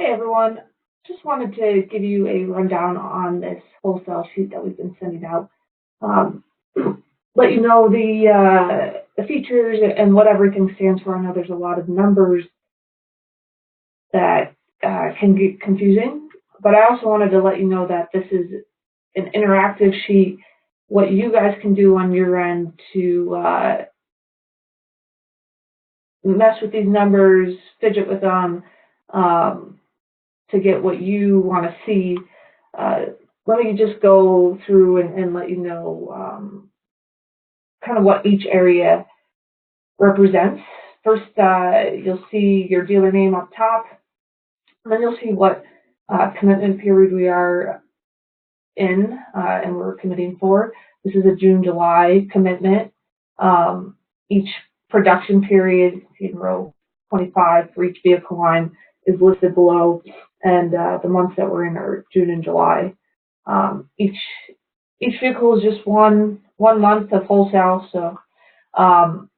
Hey everyone, just wanted to give you a rundown on this wholesale sheet that we've been sending out. Um, Let you know the features and what everything stands for. I know there's a lot of numbers that can get confusing, but I also wanted to let you know that this is an interactive sheet. What you guys can do on your end to mess with these numbers, fidget with them, to get what you want to see. Let me just go through and let you know kind of what each area represents. First, you'll see your dealer name up top, and then you'll see what commitment period we are in and we're committing for. This is a June-July commitment. Each production period in row 25 for each vehicle line is listed below, and the months that we're in are June and July. Each vehicle is just one month of wholesale, so and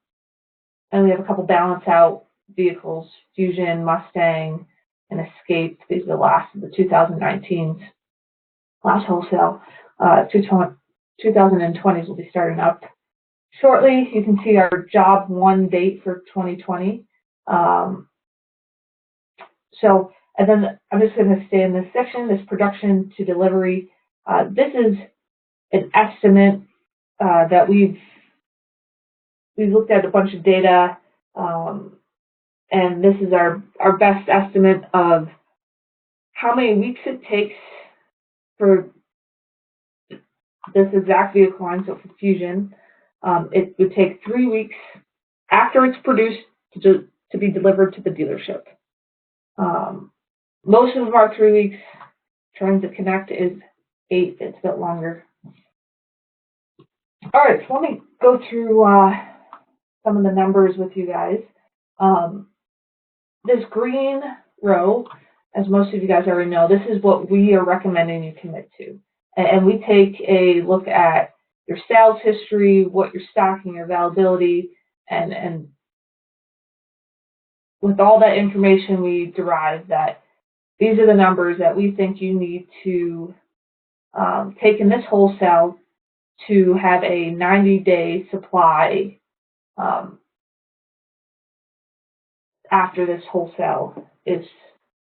we have a couple balance out vehicles: Fusion, Mustang, and Escape. These are the last of the 2019s. Last wholesale. 2020s will be starting up shortly. You can see our job one date for 2020. And then I'm just going to stay in this section, this production to delivery. This is an estimate that we've looked at a bunch of data, and this is our best estimate of how many weeks it takes for this exact vehicle line. So for Fusion, it would take 3 weeks after it's produced to be delivered to the dealership. Most of our 3 weeks, trying to connect, is 8. It's a bit longer. All right, so let me go through some of the numbers with you guys. This green row, as most of you guys already know, this is what we are recommending you commit to. And we take a look at your sales history, what you're stocking, your availability, and with all that information, we derive that these are the numbers that we think you need to take in this wholesale to have a 90-day supply after this wholesale is,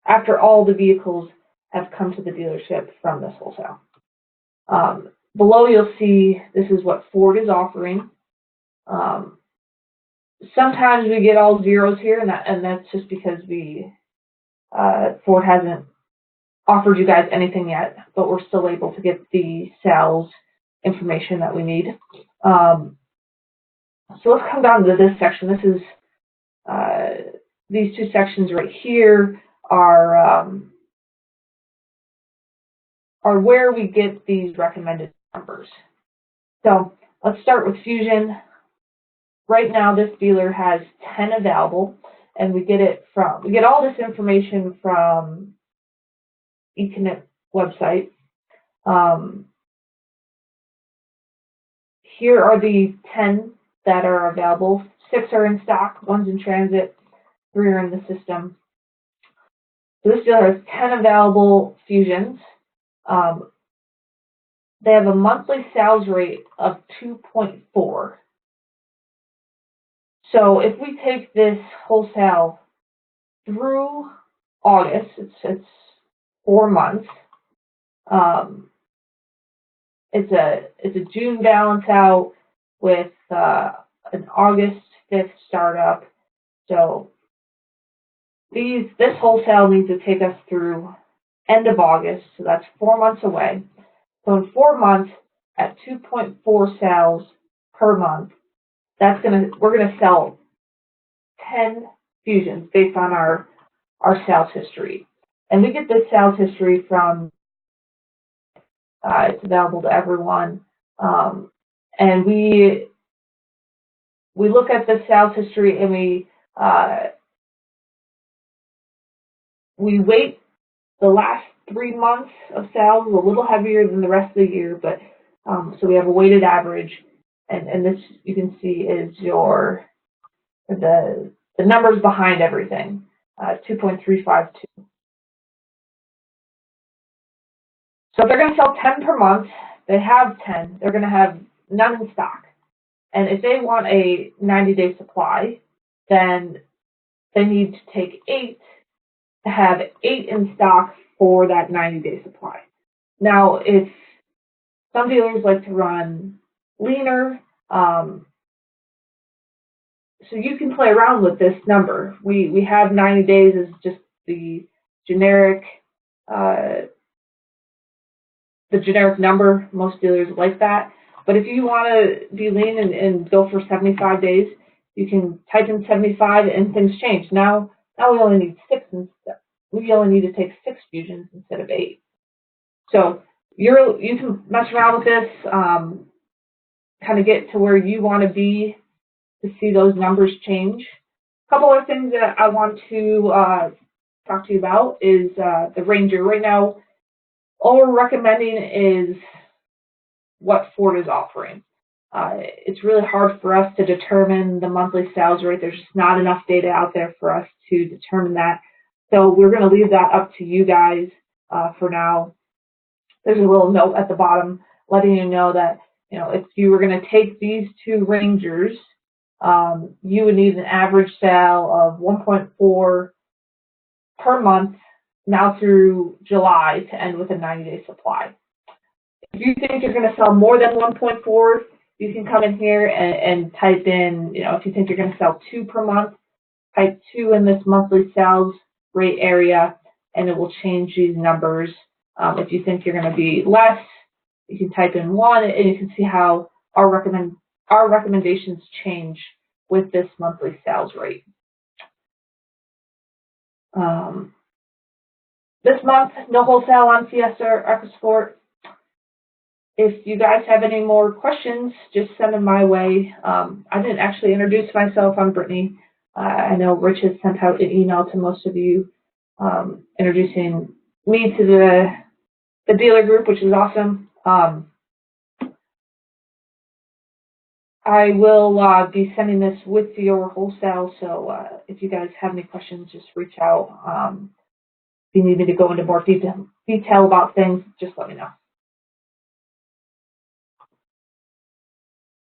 after all the vehicles have come to the dealership from this wholesale. Below you'll see this is what Ford is offering. Sometimes we get all zeros here, and that's just because Ford hasn't offered you guys anything yet, but we're still able to get the sales information that we need. So let's come down to this section. This is these two sections right here are where we get these recommended numbers. So let's start with Fusion. Right now, this dealer has 10 available, and we get all this information from eConnect website. Here are the 10 that are available. 6 are in stock, 1's in transit, 3 are in the system. So this dealer has 10 available Fusions. They have a monthly sales rate of 2.4. So if we take this wholesale through August, it's 4 months. It's a June balance out with an August 5th startup. So this wholesale needs to take us through end of August. So that's 4 months away. So in 4 months, at 2.4 sales per month, we're gonna sell 10 Fusions based on our sales history. And we get this sales history from it's available to everyone, and we look at the sales history, and we weight the last 3 months of sales a little heavier than the rest of the year, but so we have a weighted average, and this you can see is the numbers behind everything, 2.352. So if they're going to sell 10 per month, they have 10, they're going to have none in stock. And if they want a 90-day supply, then they need to take 8 to have 8 in stock for that 90-day supply. Now, if some dealers like to run leaner, so you can play around with this number. We have 90 days as just the generic number. Most dealers like that. But if you want to be lean and go for 75 days, you can type in 75 and things change. Now we only need 6 instead. We only need to take 6 fusions instead of 8. So you can mess around with this, kind of get to where you want to be to see those numbers change. A couple of things that I want to talk to you about is the Ranger. Right now, all we're recommending is what Ford is offering. It's really hard for us to determine the monthly sales rate. There's just not enough data out there for us to determine that. So we're going to leave that up to you guys for now. There's a little note at the bottom letting you know that, if you were going to take these 2 Rangers, you would need an average sale of 1.4 per month now through July to end with a 90-day supply. If you think you're going to sell more than 1.4, you can come in here and type in, if you think you're going to sell 2 per month, type 2 in this monthly sales rate area, and it will change these numbers. If you think you're going to be less, you can type in 1, and you can see how our recommendations change with this monthly sales rate. This month, no wholesale on Fiesta or EcoSport. If you guys have any more questions, just send them my way. I didn't actually introduce myself. I'm Brittany. I know Rich has sent out an email to most of you introducing me to the dealer group, which is awesome. I will be sending this with your wholesale, so if you guys have any questions, just reach out. If you need me to go into more detail about things, just let me know.